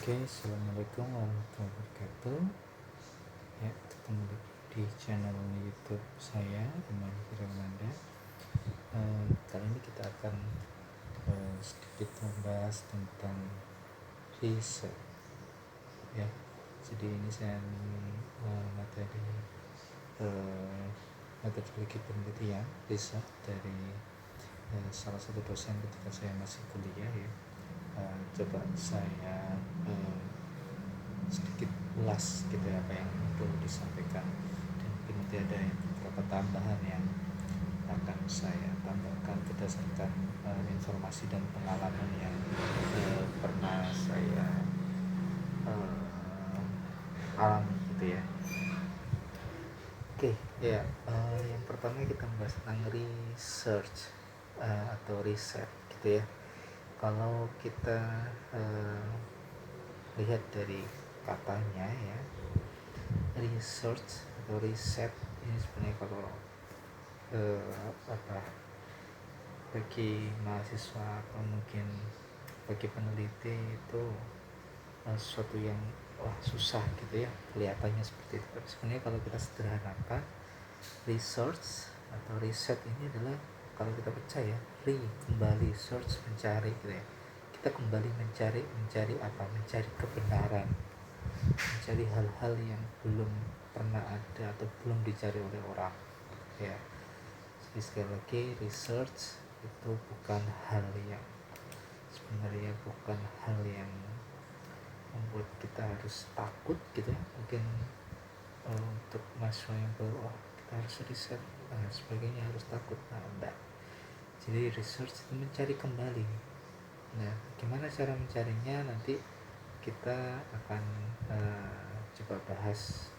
Oke, assalamualaikum warahmatullahi wabarakatuh. Ya, ketemu lagi di channel YouTube saya, Rumah Firmanda. Kali ini kita akan sedikit membahas tentang riset. Ya, jadi ini saya materi metodologi penelitian riset dari salah satu dosen ketika saya masih kuliah ya. Coba saya sedikit ulas gitu ya, apa yang perlu disampaikan, dan mungkin nanti ada beberapa tambahan yang akan saya tambahkan berdasarkan informasi dan pengalaman yang pernah saya alami gitu ya. Oke, ya, yang pertama kita membahas tentang research atau riset gitu ya. Kalau kita lihat dari katanya ya, research atau riset ini sebenarnya kalau bagi mahasiswa atau mungkin bagi peneliti itu sesuatu yang susah gitu ya, kelihatannya seperti itu. Sebenarnya kalau kita sederhanakan, research atau riset ini adalah, kalau kita percaya, kembali search, mencari gitu ya. Kita kembali mencari apa? Mencari kebenaran, mencari hal-hal yang belum pernah ada atau belum dicari oleh orang ya. Jadi sekali lagi, research itu bukan hal yang sebenarnya bukan hal yang membuat kita harus takut gitu ya. Mungkin untuk mahasiswa yang baru, kita harus riset dan sebagainya, harus takut. Enggak. Jadi research itu mencari kembali. Nah, gimana cara mencarinya nanti kita akan coba bahas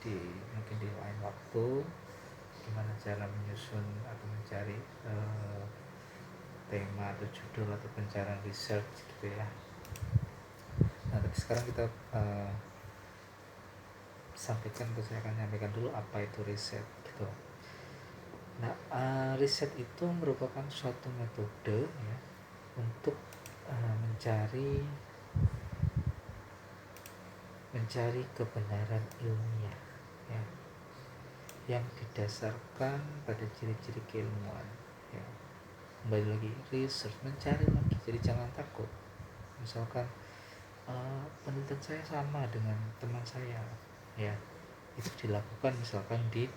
mungkin di lain waktu, gimana cara menyusun atau mencari tema atau judul atau pencarian research gitu ya. Nah, tapi sekarang kita saya akan sampaikan dulu apa itu riset gitu. Nah, riset itu merupakan suatu metode ya untuk mencari kebenaran ilmiah ya, yang didasarkan pada ciri-ciri keilmuan ya. Kembali lagi, research, mencari lagi, jadi jangan takut. Misalkan penelitian saya sama dengan teman saya ya, itu dilakukan misalkan di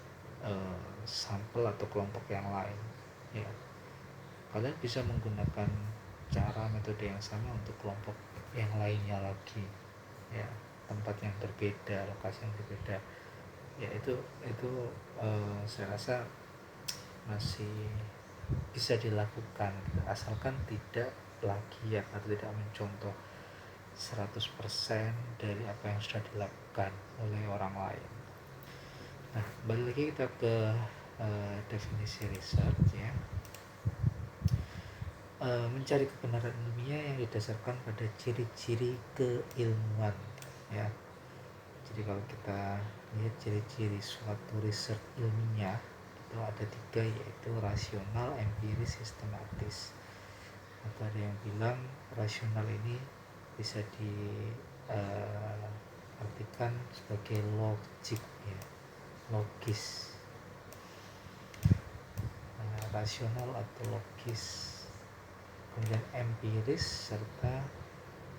sampel atau kelompok yang lain ya, kalian bisa menggunakan cara metode yang sama untuk kelompok yang lainnya lagi ya, tempat yang berbeda, lokasi yang berbeda ya. Itu saya rasa masih bisa dilakukan asalkan tidak plagiat atau tidak mencontoh 100% dari apa yang sudah dilakukan oleh orang lain. Nah, balik lagi kita ke definisi research ya. Mencari kebenaran ilmiah yang didasarkan pada ciri-ciri keilmuan ya. Jadi kalau kita lihat ciri-ciri suatu riset ilmiah itu ada 3, yaitu rasional, empiris, sistematis. Atau ada yang bilang rasional ini bisa diartikan sebagai logik ya, logis. Rasional atau logis, kemudian empiris serta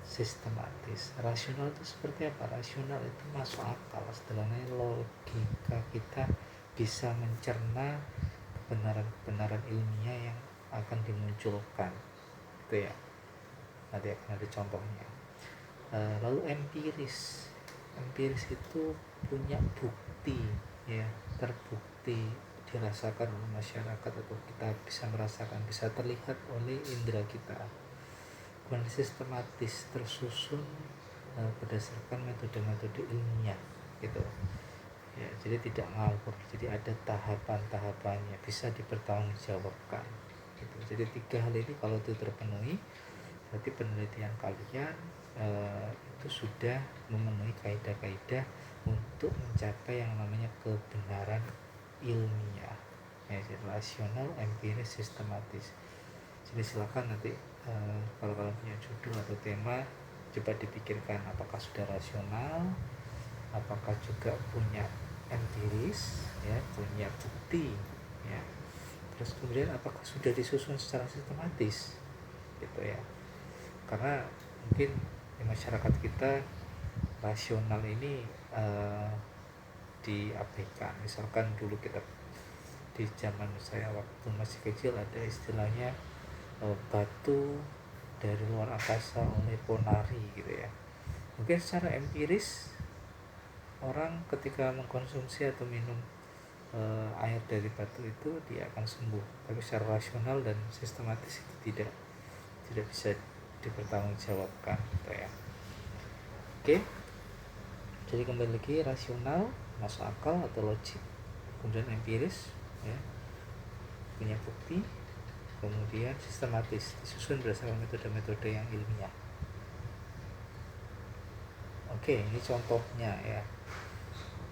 sistematis. Rasional itu seperti apa? Rasional itu masuk akal, setelahnya logika kita bisa mencerna kebenaran-kebenaran ilmiah yang akan dimunculkan itu ya. Nanti akan ada contohnya. Lalu empiris itu punya bukti ya, terbukti, dirasakan oleh masyarakat atau kita bisa merasakan, bisa terlihat oleh indera kita. Kemudian sistematis, tersusun berdasarkan metode-metode ilmiah gitu ya, jadi tidak ngawur, jadi ada tahapan-tahapannya, bisa dipertanggungjawabkan gitu. Jadi 3 hal ini kalau itu terpenuhi, berarti penelitian kalian itu sudah memenuhi kaidah-kaidah untuk mencapai yang namanya kebenaran ilmiah ya, jadi rasional, empiris, sistematis. Jadi silakan nanti kalau kalian punya judul atau tema, coba dipikirkan apakah sudah rasional, apakah juga punya empiris, ya, punya bukti, ya. Terus kemudian apakah sudah disusun secara sistematis, gitu ya. Karena mungkin di masyarakat kita rasional ini diabaikan. Misalkan dulu kita di zaman saya waktu masih kecil ada istilahnya batu dari luar angkasa oleh Ponari gitu ya. Mungkin secara empiris orang ketika mengkonsumsi atau minum air dari batu itu dia akan sembuh, tapi secara rasional dan sistematis itu tidak bisa dipertanggungjawabkan gitu ya. Oke, jadi kembali lagi, rasional masuk akal atau logik, kemudian empiris, ya, punya bukti, kemudian sistematis, disusun berdasarkan metode-metode yang ilmiah. Oke, ini contohnya ya.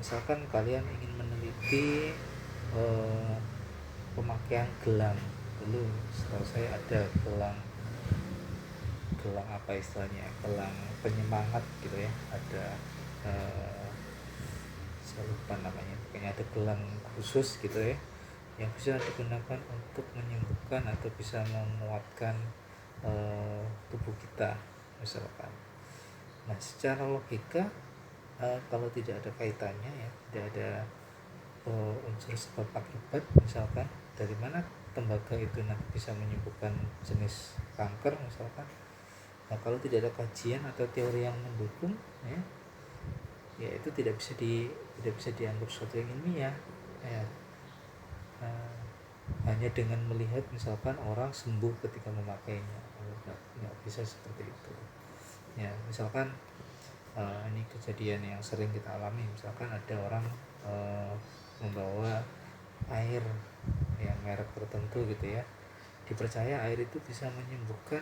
Misalkan kalian ingin meneliti pemakaian gelang. Dulu setahu saya ada gelang apa istilahnya, gelang penyemangat gitu ya. Ada saya lupa namanya, pokoknya ada gelang khusus gitu ya, yang bisa digunakan untuk menyembuhkan atau bisa menguatkan tubuh kita misalkan. Nah, secara logika kalau tidak ada kaitannya ya, tidak ada unsur sebab akibat, misalkan dari mana tembaga itu nanti bisa menyembuhkan jenis kanker misalkan. Nah, kalau tidak ada kajian atau teori yang mendukung, ya itu tidak bisa dianggap sesuatu yang ilmiah ya. Hanya dengan melihat misalkan orang sembuh ketika memakainya, nggak bisa seperti itu ya. Misalkan ini kejadian yang sering kita alami, misalkan ada orang membawa air yang merek tertentu gitu ya, dipercaya air itu bisa menyembuhkan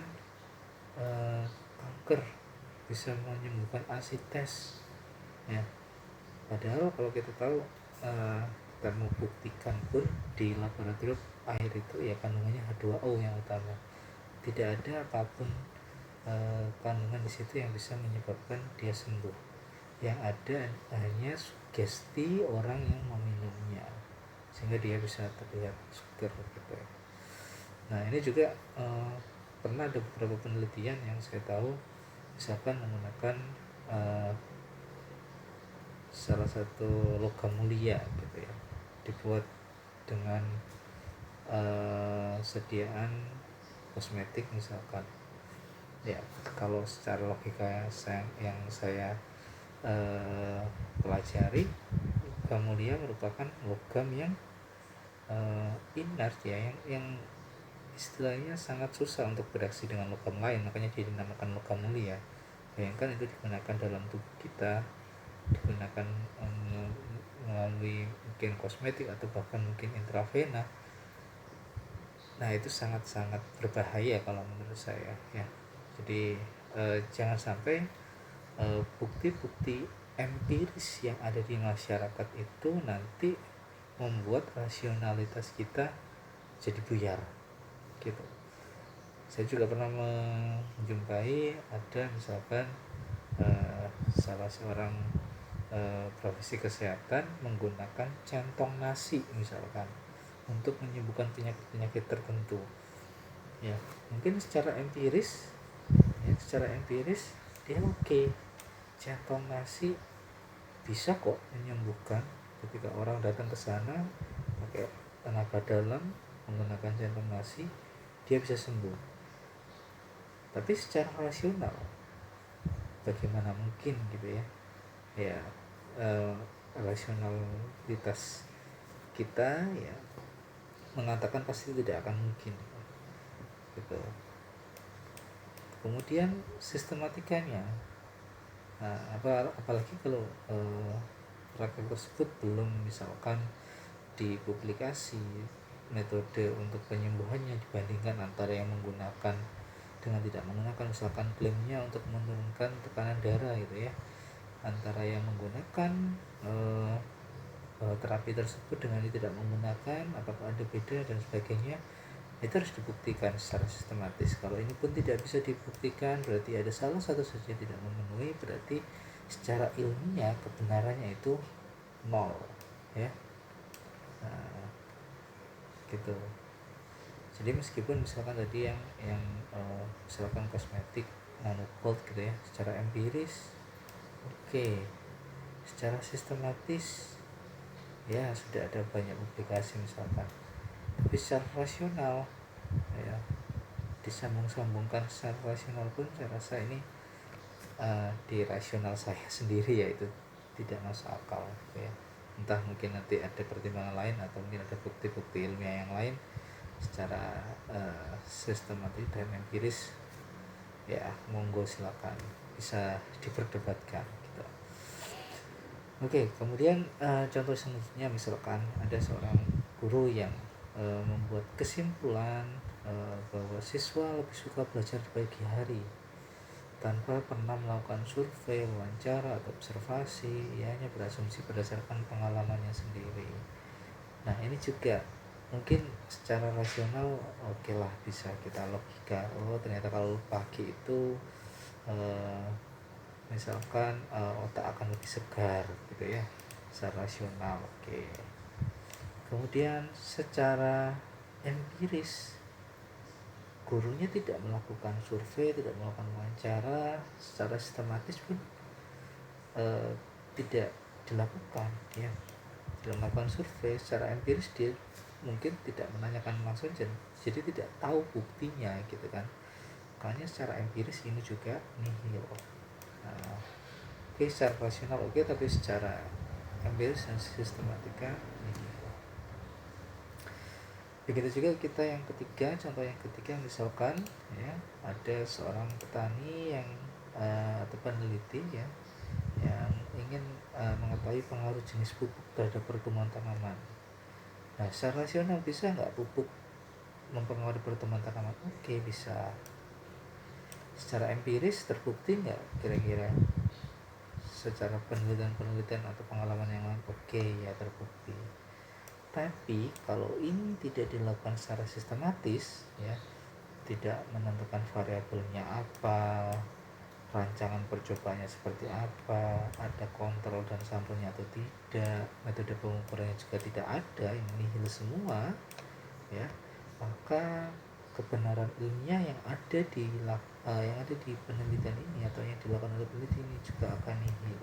kanker, bisa menyembuhkan asites ya. Padahal kalau kita tahu kita mau buktikan pun di laboratorium, air itu ya kandungannya H2O yang utama, tidak ada apapun kandungan di situ yang bisa menyebabkan dia sembuh. Yang ada hanya sugesti orang yang meminumnya sehingga dia bisa terlihat seger gitu. Nah, ini juga pernah ada beberapa penelitian yang saya tahu, misalkan menggunakan salah satu logam mulia gitu ya, dibuat dengan sediaan kosmetik misalkan ya. Kalau secara logika yang saya pelajari, logam mulia merupakan logam yang inert ya, yang istilahnya sangat susah untuk bereaksi dengan logam lain, makanya dia dinamakan logam mulia. Bayangkan itu digunakan dalam tubuh kita, digunakan melalui mungkin kosmetik atau bahkan mungkin intravena. Nah, itu sangat-sangat berbahaya kalau menurut saya ya. Jadi jangan sampai bukti-bukti empiris yang ada di masyarakat itu nanti membuat rasionalitas kita jadi buyar gitu. Saya juga pernah menjumpai ada misalkan salah seorang profesi kesehatan menggunakan centong nasi misalkan untuk menyembuhkan penyakit tertentu ya. Mungkin secara empiris dia oke, centong nasi bisa kok menyembuhkan. Ketika orang datang ke sana pakai tenaga dalam menggunakan centong nasi, dia bisa sembuh. Tapi secara rasional bagaimana mungkin gitu ya. Ya, rasionalitas kita ya mengatakan pasti tidak akan mungkin gitu. Kemudian sistematikanya, apalagi kalau praktek tersebut belum misalkan dipublikasi metode untuk penyembuhannya dibandingkan antara yang menggunakan dengan tidak menggunakan. Misalkan klaimnya untuk menurunkan tekanan darah gitu ya, antara yang menggunakan terapi tersebut dengan yang tidak menggunakan, apakah ada beda dan sebagainya. Itu harus dibuktikan secara sistematis. Kalau ini pun tidak bisa dibuktikan, berarti ada salah satu saja yang tidak memenuhi, berarti secara ilmiah kebenarannya itu nol, ya. Nah, gitu. Jadi meskipun misalkan tadi yang misalkan kosmetik nanogold gitu ya, secara empiris oke, secara sistematis ya sudah ada banyak publikasi misalkan, tapi secara rasional ya disambung-sambungkan secara rasional pun saya rasa ini di rasional saya sendiri ya itu tidak masuk akal gitu ya. Entah mungkin nanti ada pertimbangan lain atau mungkin ada bukti-bukti ilmiah yang lain secara sistematis dan empiris, ya monggo silakan bisa diperdebatkan gitu. Oke, kemudian contoh selanjutnya misalkan ada seorang guru yang membuat kesimpulan bahwa siswa lebih suka belajar di pagi hari tanpa pernah melakukan survei, wawancara, atau observasi. Ia hanya berasumsi berdasarkan pengalamannya sendiri. Nah ini juga mungkin secara rasional oke lah, bisa kita logika, oh ternyata kalau pagi itu misalkan otak akan lebih segar gitu ya, secara rasional oke. Kemudian secara empiris gurunya tidak melakukan survei, tidak melakukan wawancara secara sistematis pun tidak dilakukan ya, tidak melakukan survei secara empiris, dia mungkin tidak menanyakan langsung, jadi tidak tahu buktinya gitu kan. Makanya secara empiris ini juga nihil. Oke, secara rasional oke, tapi secara empiris dan sistematika nihil. Begitu juga kita yang ketiga, contoh yang ketiga misalkan ya ada seorang petani yang atau peneliti ya yang ingin mengetahui pengaruh jenis pupuk terhadap pertumbuhan tanaman. Nah, secara rasional bisa nggak pupuk mempengaruhi pertumbuhan tanaman? Oke, bisa. Secara empiris terbukti nggak kira-kira? Secara penelitian atau pengalaman yang lain, oke ya terbukti. Tapi kalau ini tidak dilakukan secara sistematis ya, tidak menentukan variabelnya apa, rancangan percobaannya seperti apa, ada kontrol dan sampelnya atau tidak, metode pengukurannya juga tidak ada, ini nihil semua ya, maka kebenaran ilmiah yang ada di penelitian ini atau yang dilakukan oleh peneliti ini juga akan nihil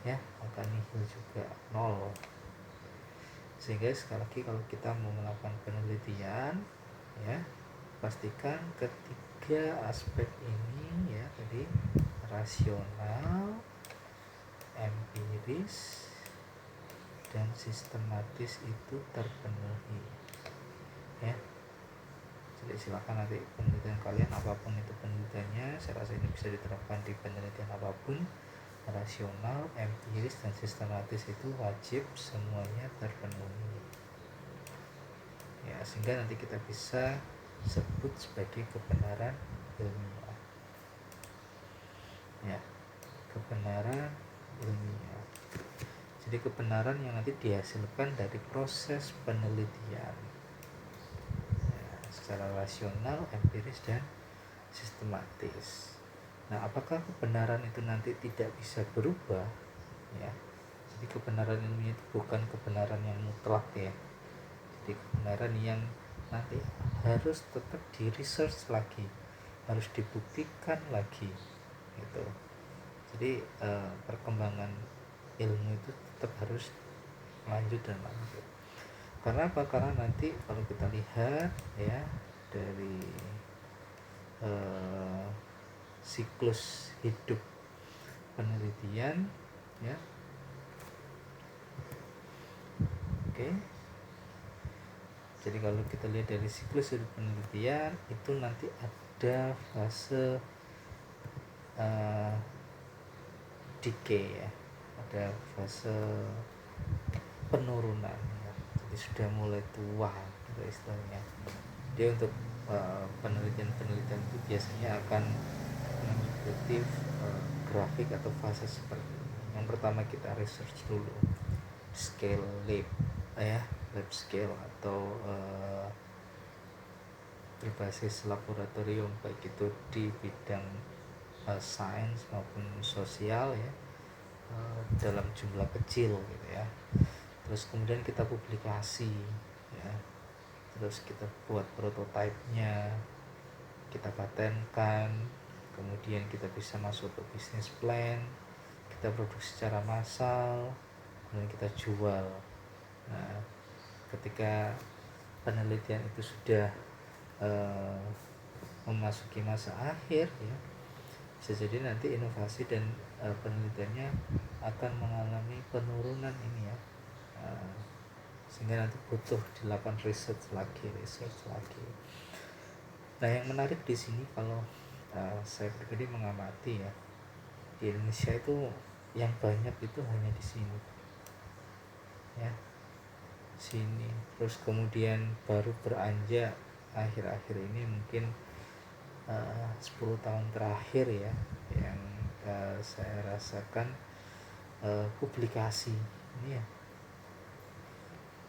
ya, akan nihil juga, nol. Sehingga sekali lagi kalau kita mau melakukan penelitian ya, pastikan ketiga aspek ini ya tadi, rasional, empiris, dan sistematis itu terpenuhi ya. Jadi silakan nanti penelitian kalian apapun itu penelitiannya, saya rasa ini bisa diterapkan di penelitian apapun, rasional, empiris, dan sistematis itu wajib semuanya terpenuhi ya, sehingga nanti kita bisa sebut sebagai kebenaran ilmiah ya, kebenaran ilmiah. Jadi kebenaran yang nanti dihasilkan dari proses penelitian ya, secara rasional, empiris, dan sistematis. Nah, apakah kebenaran itu nanti tidak bisa berubah ya? Jadi kebenaran ilmiah itu bukan kebenaran yang mutlak ya, jadi kebenaran yang nanti harus tetap di research lagi, harus dibuktikan lagi gitu. Jadi perkembangan ilmu itu tetap harus lanjut dan lanjut. Karena apa? Karena nanti kalau kita lihat ya dari siklus hidup penelitian ya, oke. Jadi kalau kita lihat dari siklus hidup penelitian itu nanti ada fase decay ya, ada fase penurunan ya. Jadi sudah mulai tua gitu istilahnya. Dia untuk penelitian itu biasanya akan mengikuti grafik atau fase seperti ini. Yang pertama kita research dulu scale lab ya, lab scale atau berbasis laboratorium, baik itu di bidang sains maupun sosial ya, dalam jumlah kecil gitu ya. Terus kemudian kita publikasi ya, terus kita buat prototipenya, kita patenkan, kemudian kita bisa masuk ke bisnis plan, kita produksi secara massal, kemudian kita jual. Nah, ketika penelitian itu sudah eh, memasuki masa akhir ya, bisa jadi nanti inovasi dan penelitiannya akan mengalami penurunan ini ya. Eh, Sehingga nanti butuh dilakukan research lagi. Nah, yang menarik di sini kalau saya pribadi mengamati ya, di Indonesia itu yang banyak itu hanya di sini ya, sini. Terus kemudian baru beranjak akhir-akhir ini mungkin 10 tahun terakhir ya, yang saya rasakan publikasi ini ya.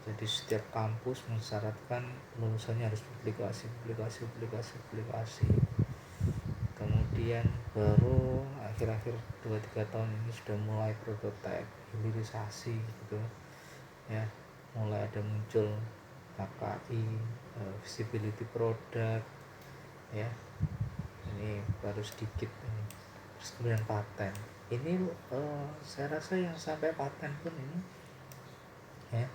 Jadi setiap kampus mensyaratkan lulusannya harus publikasi. Kemudian baru akhir-akhir 2-3 tahun ini sudah mulai prototipe, hilirisasi gitu ya, mulai ada muncul HKI, visibility product ya, ini baru sedikit ini. Terus kemudian paten ini, saya rasa yang sampai paten pun ini ya,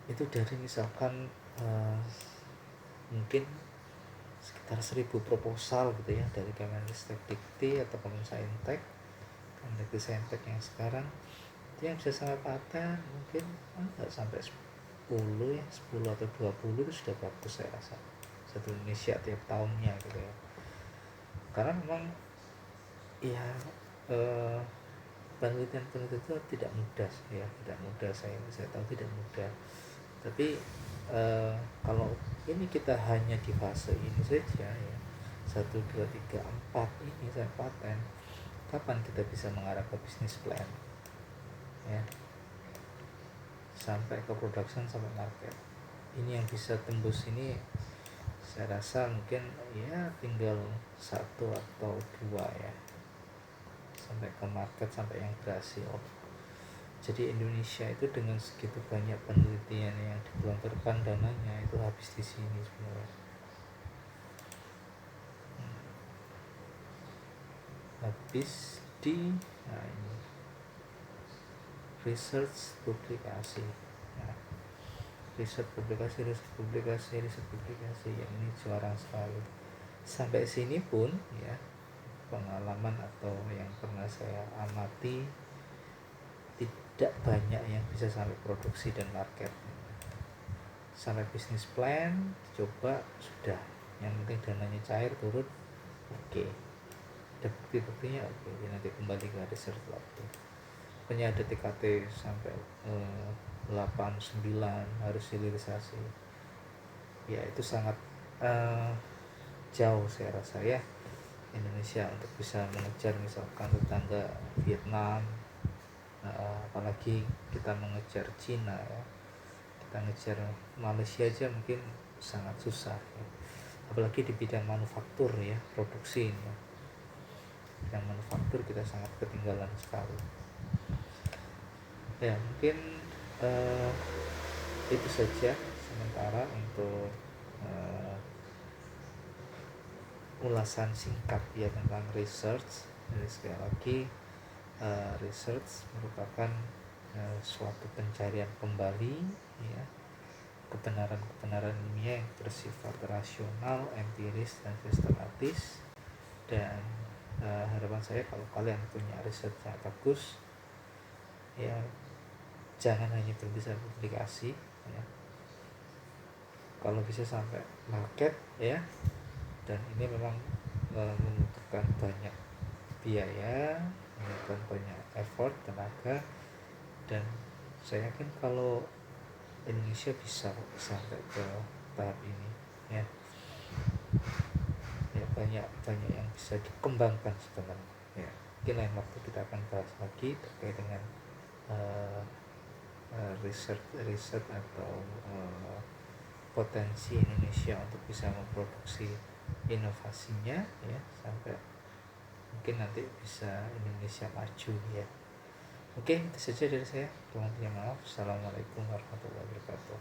itu dari misalkan mungkin sekitar 1000 proposal gitu ya, dari Kemenristek Dikti atau Kemensaintek, Kemenristek yang sekarang itu yang bisa sampai paten mungkin nggak sampai 10 ya, 10 atau 20 itu sudah bagus saya rasa, satu Indonesia tiap tahunnya gitu ya. Karena memang ya penelitian itu tidak mudah ya, tidak mudah, saya tahu tidak mudah. Tapi kalau ini kita hanya di fase ini saja ya, 1, 2, 3, 4 ini saya paten, kapan kita bisa mengarah ke bisnis plan ya, sampai ke production, sampai market. Ini yang bisa tembus ini saya rasa mungkin ya tinggal 1 atau 2 ya, sampai ke market, sampai yang berhasil. Jadi Indonesia itu dengan segitu banyak penelitian yang digelontorkan dananya itu habis di sini sebenarnya. Habis di ini, research publikasi. Nah, riset publikasi ya, ini jarang sekali. Sampai sini pun ya, pengalaman atau yang pernah saya amati, tidak banyak yang bisa sampai produksi dan market. Sampai bisnis plan coba sudah, yang penting dananya cair turun, oke. Ada bukti-buktinya, oke. Nanti kembali ke research lagi. Pokoknya ada TKT sampai 8-9 harus hilirisasi ya, itu sangat jauh saya rasa ya Indonesia untuk bisa mengejar misalkan tetangga Vietnam, apalagi kita mengejar Cina ya, kita ngejar Malaysia aja mungkin sangat susah ya. Apalagi di bidang manufaktur ya, produksi ya. Bidang manufaktur kita sangat ketinggalan sekali ya. Mungkin itu saja sementara untuk ulasan singkat ya tentang research. Jadi sekali lagi, research merupakan suatu pencarian kembali ya, kebenaran ilmiah yang bersifat rasional, empiris dan sistematis. Dan harapan saya kalau kalian punya research yang bagus ya, jangan hanya berhenti sampai publikasi ya, kalau bisa sampai market ya. Dan ini memang membutuhkan banyak biaya, membutuhkan banyak effort, tenaga, dan saya yakin kalau Indonesia bisa sampai ke tahap ini ya, ya banyak yang bisa dikembangkan sebenarnya ya. Mungkin lain waktu kita akan bahas lagi terkait dengan riset atau potensi Indonesia untuk bisa memproduksi inovasinya ya, sampai mungkin nanti bisa Indonesia maju ya. Oke, itu saja dari saya. Mohon maaf. Assalamualaikum warahmatullahi wabarakatuh.